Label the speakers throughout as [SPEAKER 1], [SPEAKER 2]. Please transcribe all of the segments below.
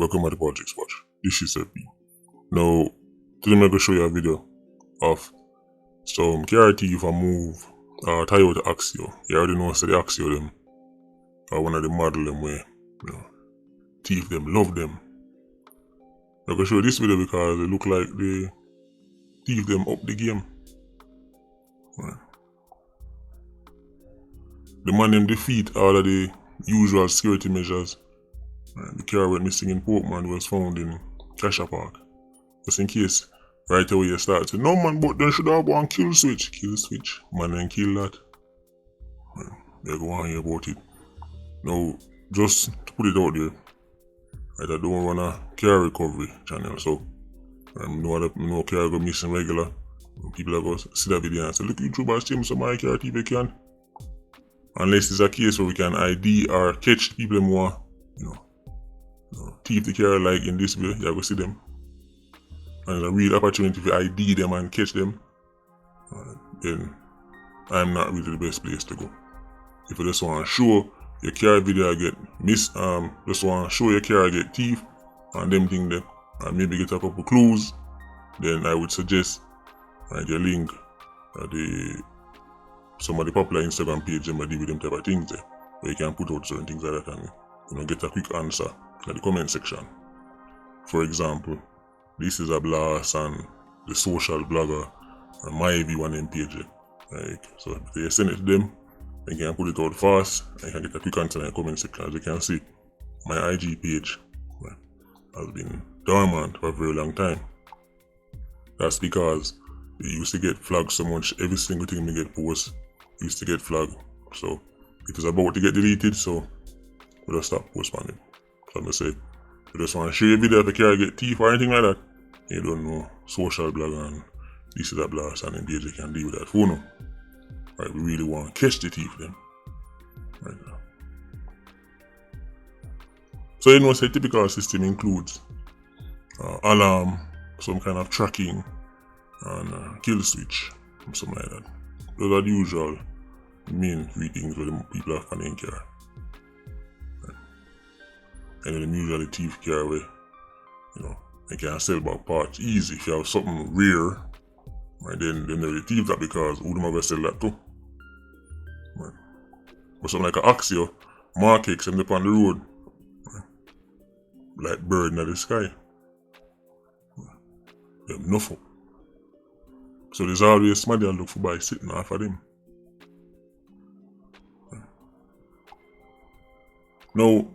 [SPEAKER 1] Welcome to the Politricks watch. This is FB. Now, today I'm going to show you a video of some car thief and move Toyota Axio. You already know so the Axio them are one of the model them where thief them, love them. I'm going to show you this video because it look like they thief them up the game. Right. The man them defeat all of the usual security measures. Right. The car went missing in Portman was found in Casha Park. Just in case right away you start to no man, but they should have one kill switch. Kill switch. Man then kill that. Right. They go on here about it. Now, just to put it out there, right, I don't run a car recovery channel, so no car go missing regular. People are going to see that video and say, look, YouTubers steal some my car if you can. Unless it's a case where we can ID or catch people more, thief the car like in this video, you go see them. And it's a real opportunity to ID them and catch them. Then I'm not really the best place to go. If you just want to show your car video get missed, just want to show your car get thief and them thing there, and maybe get a couple clues, then I would suggest your link some of the popular Instagram page them deal with them type of things there, where you can put out certain things like that and get a quick answer in the comment section. For example, this is a blast and the social blogger and my view on them page. So if you send it to them, you can put it out fast and you can get a quick answer in the comment section. As you can see, my IG page has been dormant for a very long time. That's because it used to get flagged so much. Every single thing we get post used to get flagged. So it was about to get deleted, so we just stopped posting it. So I'm gonna say, you just want to share your video if you can't get thief or anything like that, you don't know social blog and this is a blast and engage, you can deal with that phone now. Right, we really want to catch the thief then. Right now. So the typical system includes alarm, some kind of tracking, and kill switch, something like that. Those are the usual main three things where the people have in car. Right. And then usually thief car where they can sell back parts easy. If you have something rare, right, then they thief that because who them ever sell that too. Right. But something like an Axio, markets them up on the road, right, like bird in the sky. Right. They have nothing. So there's always somebody I look for by sitting off of them. Now,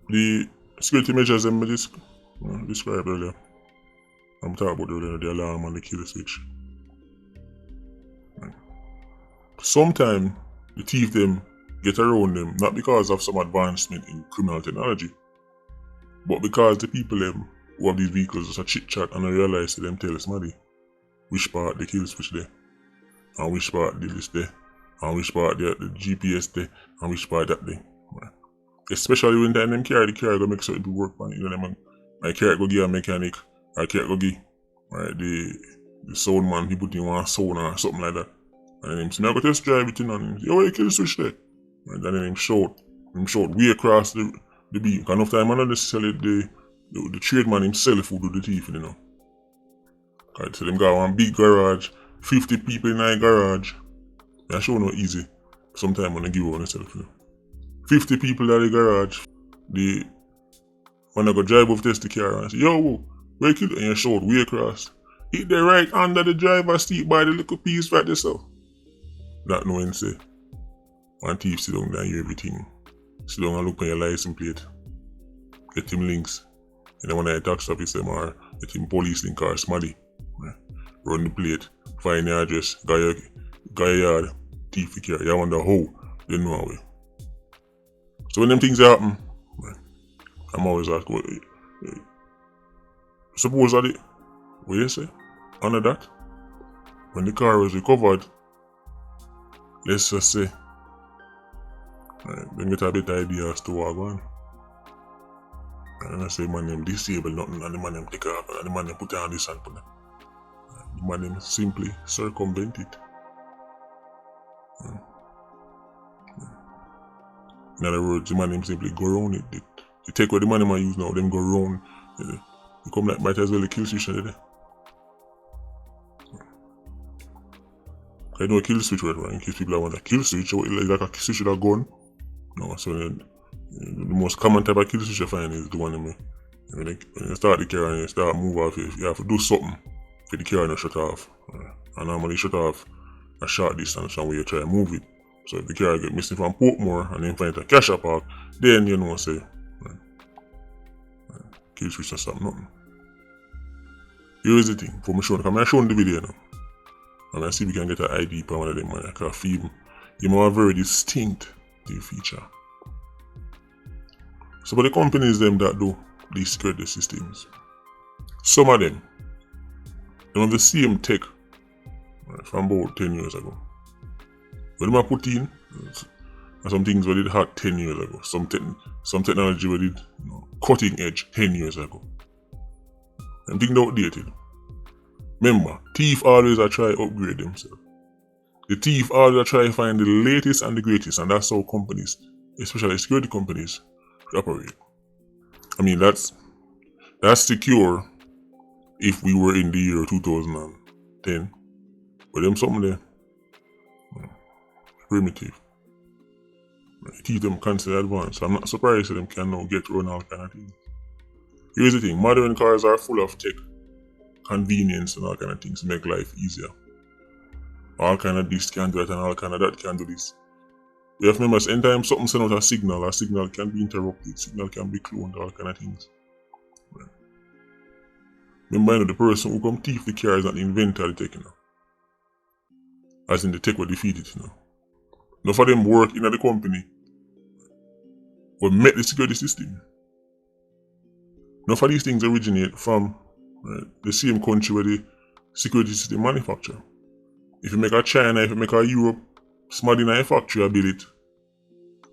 [SPEAKER 1] the security measures them described earlier. I'm talking about the alarm and the kill switch. Sometimes the thief them get around them not because of some advancement in criminal technology, but because the people them who have these vehicles just a chit chat and I realize to them tell somebody which part the kill switch there, and which part the list there, and which part the GPS there, and which part that there. Right. Especially when the car go make certain people work on it. My car go give a mechanic, I car go give the sound man, he put in one sound or something like that. And then him say, I go test drive it in and him say, oh, you kill switch there. And then him shout way across the beam. Because enough time I not necessarily the tradesman himself who do the thief, Right, so them got one big garage, 50 people in a garage. I sure not easy. Sometimes when I give on myself, 50 people in the garage. When I go drive off test the car and say, yo, where you and you shout way across. Hit the right under the driver's seat by the little piece right there, so. That knowing say, one thief sit down and hear everything. Sit down and look on your license plate. Get him links. And then when I tax office them or get him police link or smaddy. Run the plate, find the address, guy your yard, thief the car. You wonder how they know away. So when them things happen, I'm always asking, suppose that it, what you say? Under that, when the car was recovered, let's just say, then get a better idea as to what going on. And I say, man, them disable nothing, and the man them take off, and the man them put on this and put that. The man them simply circumvent it. In other words, the man them simply go around it. You take what the money man use now, them go round. You come like might as well kill switch there. I know a kill switch right, in case people that want a kill switch, like a switch with a gun. No, so the most common type of kill switch you find is the one when you start the car and you start move off, you have to do something for the car not shut off. And normally shut off a short distance from where you try to move it. So if the car get missing from Portmore and then find it a cash park, then you know say kill switch not stop nothing. Here is the thing, for me showing, because I'm showing the video now. And I see if we can get an ID for one of them, man. I can feed them. You have a very distinct feature. So for the companies them that do these security systems, some of them have the same tech from about 10 years ago. But them put in some things we did hot 10 years ago. Some technology we did cutting edge 10 years ago. And things outdated. Remember, thief always try to upgrade themselves. The thief always try to find the latest and the greatest, and that's how companies, especially security companies, operate. I mean, that's secure if we were in the year 2010. But them something there, primitive. Teach them consider advanced. I'm not surprised that them can now get run all kind of things. Here's the thing, modern cars are full of tech, convenience and all kind of things to make life easier. All kind of this can do that and all kind of that can do this. We have to remember, anytime something sends out a signal can be interrupted, signal can be cloned, all kind of things. Right. Remember, the person who come thief the car is not the inventor of the tech, As in the tech will defeat it, Enough of them work in the company will make the security system. Enough of these things originate from the same country where the security system manufacture. If you make a China, if you make a Europe, somebody in a factory build it,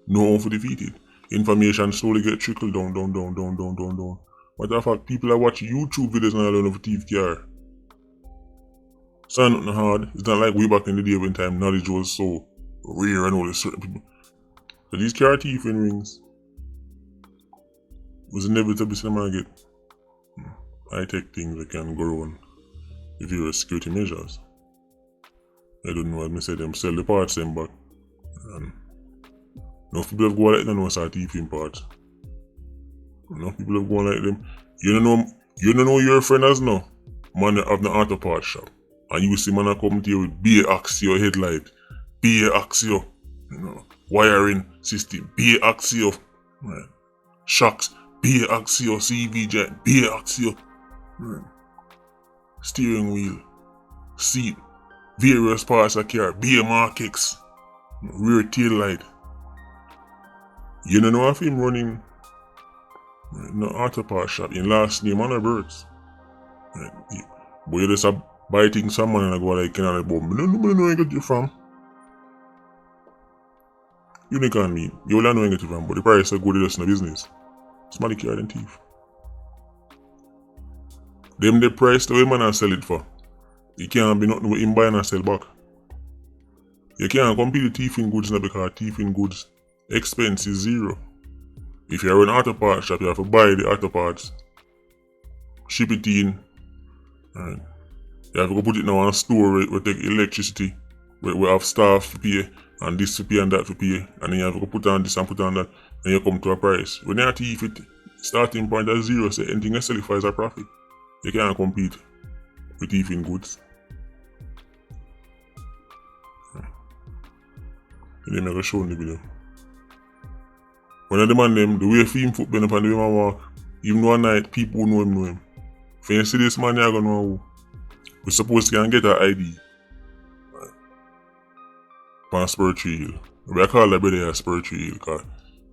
[SPEAKER 1] no one to defeat it. Information slowly get trickled down. Matter of fact, people are watching YouTube videos and learn how to thief car. It's not nothing hard. It's not like way back in the day when time knowledge was so rare and all this certain people. So these car thieving rings was inevitable to get high-tech things that can go on with your security measures. I don't know, as I said, them sell the parts them back. And enough people have gone like them and start thieving parts. Enough people have gone like them. You don't know your friend as no. Man have the auto part shop. And you see man come to you with beer axio headlight, beer axio, wiring system, beer axio, right. Shocks, beer axio, CV jet, beer axio, right. Steering wheel, seat, various parts of car, beer markings, rear tail light. You don't know if him running no auto part shop in last name on birds. Right. But you just buy things from man and go like Canada bomb. I don't know where you get it from. You can't mean. You will know where you get it from, but the price is good just in the business. Somebody care than thief. Them the price the way man and sell it for. You can't be nothing with him buying and sell back. You can't compete with thieving goods now because thieving goods expense is zero. If you're an auto parts shop, you have to buy the auto parts, ship it in, and you have to go put it now on a store where take electricity, where we have staff to pay, and this to pay and that to pay, and then you have to go put on this and put on that, and you come to a price. When you thief it, starting point at zero, so anything you sell it for is a profit. You can't compete with thieving goods. And then I'm going to show in the video. When I demand them, the way film foot bend up and the way I walk, even though at night, people who know him. If you see this man, you're going to know who. We're supposed to get an ID. Right. On Spur-Tree Hill. We call that brother a Spur-Tree Hill because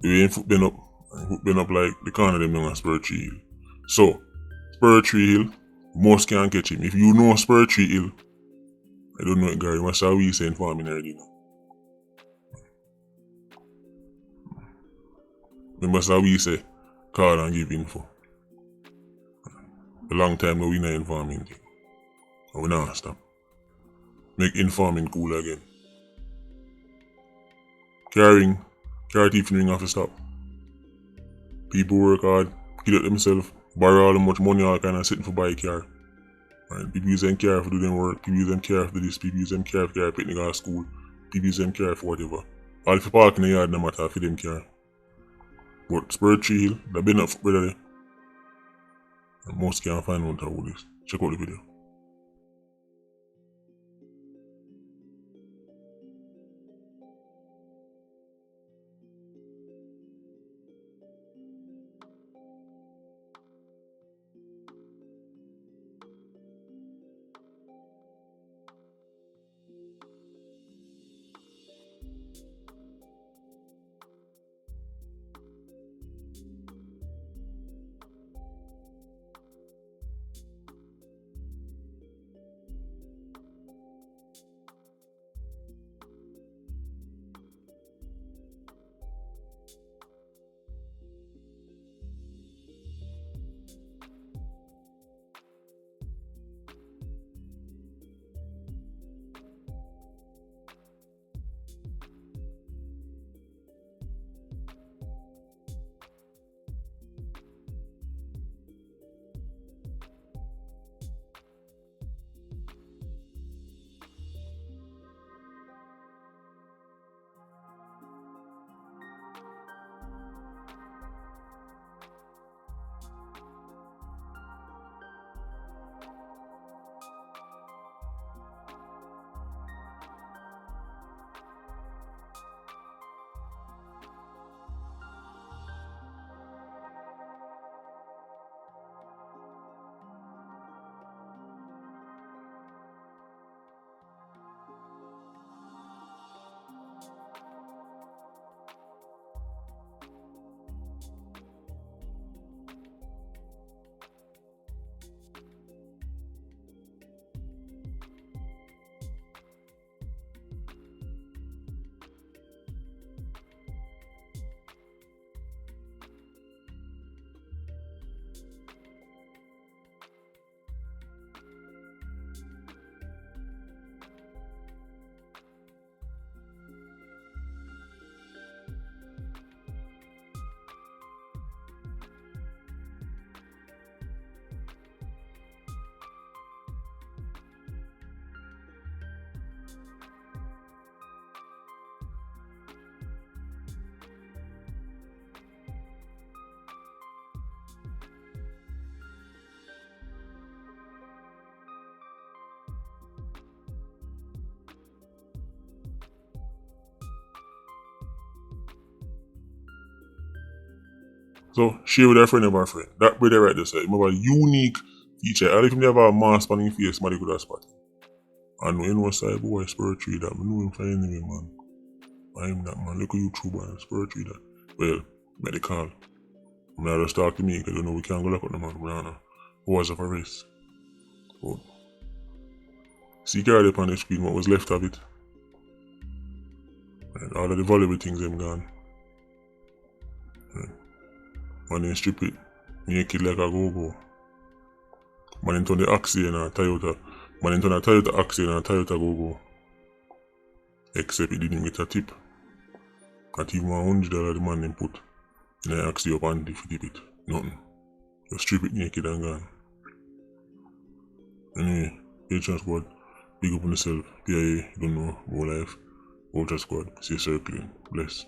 [SPEAKER 1] the way foot bend up like the corner of them on Spur-Tree Hill. So, Spur-Tree Hill, most can't catch him. If you know Spur-Tree Hill, I don't know it, Gary. Must have we saying for me already now. Remember how we say, call and give info. A long time now we not informing thing. And we not stop. Make informing cool again. Car thieving ring have to stop. People work hard, kill it themselves, borrow all the much money all kind of sitting for buy a car. Right? People use them car for do them work, people use them car for this, people use them car for carry picnic at school, people use them car for whatever. All if you park in the yard no matter for them car. But Spur Tree Hill, they've been up brother there. And most can't find out how this. Check out the video. So share with a friend of a friend. That brother right there said, him have a unique feature. And if him never have a mask on his face, somebody could have spot him. And you know side boy Spur Tree that. I know him from anyway, man. I'm that man. Look at YouTube man, Spur Tree that. Well, medical. I'm not just talk to me because you know we can't go look at the man. We don't know who was of a race. But see carried up on the screen what was left of it. And all of the valuable things them gone. Man in strip it, naked like a go-go. Man in turn the Axie and a Toyota. Man in turn a Toyota Axie and a Toyota go-go. Except he didn't get a tip. Not even $100 the man put in the Axie up and if he tip it. Nothing. Just strip it naked and gone. Anyway, Patreon squad, big up on yourself. PIA, you don't know, more life. Ultra squad, see you circling. Bless.